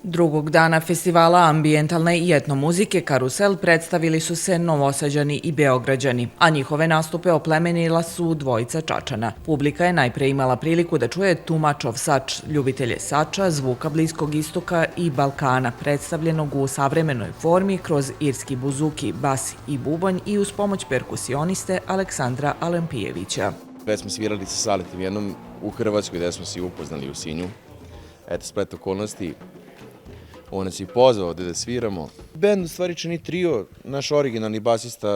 Drugog dana festivala ambijentalne i etnomuzike Karusel predstavili su se Novosađani i Beograđani, a njihove nastupe oplemenila su dvojica Čačana. Publika je najpre imala priliku da čuje tumačov sač, ljubitelje sača, zvuka Bliskog istoka i Balkana, predstavljenog u savremenoj formi kroz irski buzuki, bas i bubanj i uz pomoć perkusioniste Aleksandra Alempijevića. Već smo svirali sa Saletom jednom u Hrvatskoj, gde smo se upoznali u Sinju. Eto, splet okolnosti. On nas je pozvao da sviramo. Bend u stvari čini trio, naš originalni basista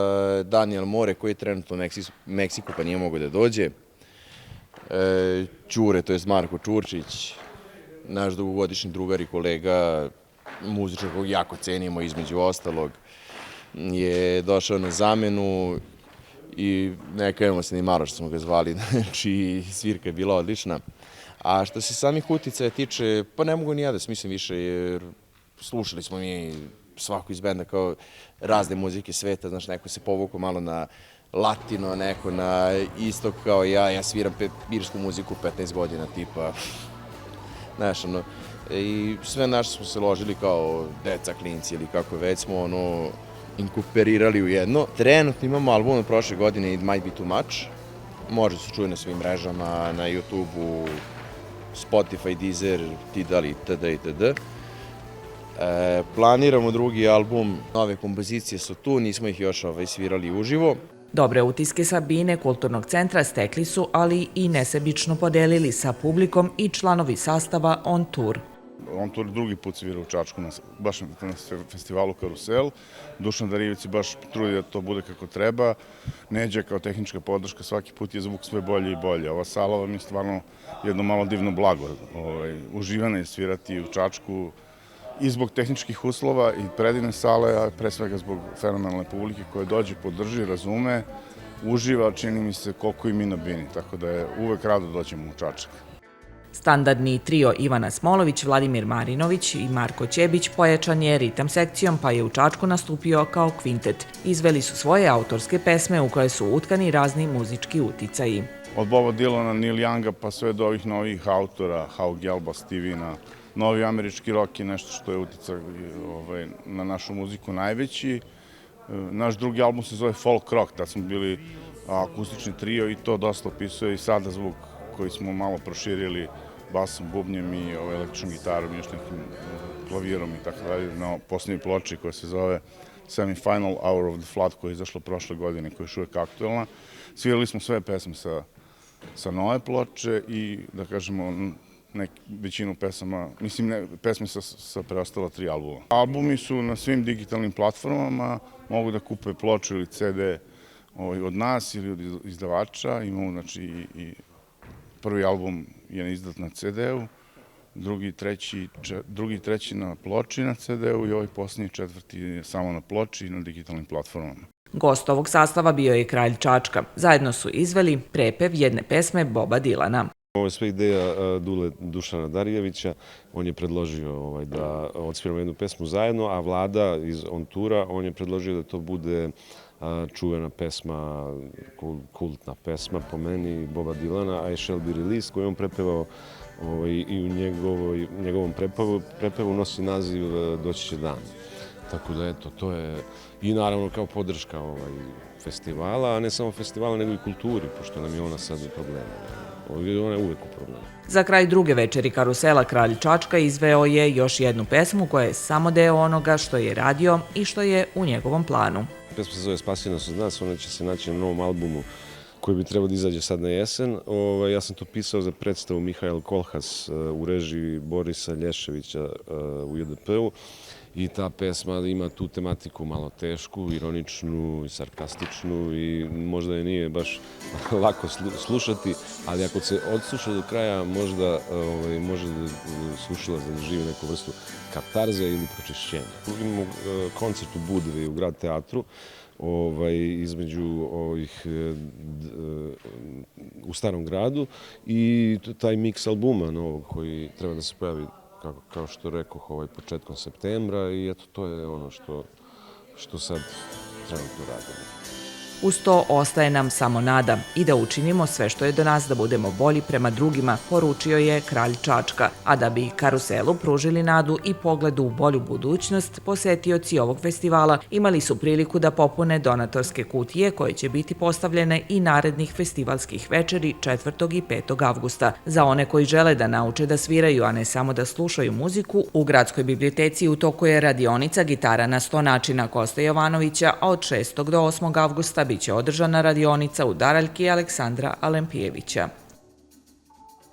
Daniel More, koji je trenutno u Meksiku pa nije mogao da dođe. Ćure, to je Marko Čurčić, naš dugogodišnji drugar i kolega, muzičar kog jako cenimo između ostalog, je došao na zamenu i ne kajemo se ni malo što smo ga zvali, znači svirka je bila odlična. A što se samih uticaja tiče, pa ne mogu ni ja da smislim više, jer slušali smo mi svako iz benda kao razne muzike sveta, znaš, neko se povukao malo na latino, neko na istok kao ja sviram irsku muziku 15 godina, tipa, znaš, ono, i sve naše smo se ložili kao deca, klinci ili kako već smo, ono, inkuperirali u jedno. Trenutno imamo album od prošle godine, It Might Be Too Much, može se čuje na svim mrežama, na YouTube-u, Spotify, Deezer, Tidal itd. itd. Planiramo drugi album, nove kompozicije su tu, nismo ih još svirali uživo. Dobre utiske sa bine Kulturnog centra stekli su, ali i nesebično podelili sa publikom i članovi sastava On Tour. On Tour drugi put svira u Čačku, baš na festivalu Karusel. Dušan Darijević baš trudi da to bude kako treba. Neđa kao tehnička podrška, svaki put je zvuk sve bolje i bolje. Ova sala vam je stvarno jedno malo divno blago. Uživano je svirati u Čačku i zbog tehničkih uslova i predivne sale, a pre svega zbog fenomenalne publike koja dođe, podrži, razume, uživa, čini mi se koliko i mi na bini, tako da je uvek rado dođemo u Čačak. Standardni trio Ivana Smolović, Vladimir Marinović i Marko Ćebić pojačan je ritam sekcijom, pa je u Čačku nastupio kao kvintet. Izveli su svoje autorske pesme u koje su utkani razni muzički uticaji. Od Boba Dylana, Neil Younga pa sve do ovih novih autora, Hau Gelba, Stevina, novi američki rock je nešto što je uticao na našu muziku najveći. Naš drugi album se zove Folk Rock, tad smo bili akustični trio i to dosta opisuje i sada zvuk koji smo malo proširili basom, bubnjem i električnom gitarom i još nekim klavirom i tako dalje na posljednjoj ploči koja se zove Semi-Final Hour of the Flood koja je izašla prošle godine, koja je još uvek aktuelna. Svirali smo sve pesme sa nove ploče i da kažemo većinu pesama, mislim pesme sa preostala 3 albuma. Albumi su na svim digitalnim platformama, mogu da kupe ploču ili CD od nas ili od izdavača, imamo znači i prvi album je izdat na CD-u, drugi, treći na ploči na CD-u i ovaj posljednji četvrti je samo na ploči i na digitalnim platformama. Gost ovog sastava bio je kralj Čačka. Zajedno su izveli prepev jedne pesme Boba Dylana. Ovo je sve ideja Dušana Darijevića. On je predložio da odsviramo jednu pesmu zajedno, a Vlada iz On Toura, on je predložio da to bude čuvena pesma, kultna pesma po meni Boba Dylana, I Shall Be Released, koju on prepevao i u njegovom prepevu nosi naziv Doći će dan. Tako da eto, to je i naravno kao podrška festivala, a ne samo festivala nego i kulturi, pošto nam je ona sad u problemu. Ona je uvek u problemu. Za kraj druge večeri Karusela kralj Čačka izveo je još jednu pesmu koja je samo deo onoga što je radio i što je u njegovom planu. Pesma se zove Spasi nas od nas, ona će se naći na novom albumu koji bi trebao da izađe sad na jesen. Ja sam to pisao za predstavu Mihael Kolhas u režiji Borisa Lješevića u JDP-u i ta pesma ima tu tematiku malo tešku, ironičnu i sarkastičnu i možda je nije baš lako slušati, ali ako se odsluša do kraja možda može da slušalac da doživi neku vrstu katarze ili pročišćenja. Imamo koncert u Budvi u Grad teatru između u Starom gradu i taj miks albuma novog koji treba da se pojavi, kao što rekoh, početkom septembra i eto to je ono što sad trenutno radimo. Uz to ostaje nam samo nada i da učinimo sve što je do nas da budemo bolji prema drugima, poručio je kralj Čačka. A da bi Karuselu pružili nadu i pogledu u bolju budućnost, posetioci ovog festivala imali su priliku da popune donatorske kutije koje će biti postavljene i narednih festivalskih večeri 4. i 5. avgusta. Za one koji žele da nauče da sviraju, a ne samo da slušaju muziku, u Gradskoj biblioteci u toku je radionica Gitara na 100 načina Koste Jovanovića, a od 6. do 8. avgusta biće održana radionica u Daraljki Aleksandra Alempijevića.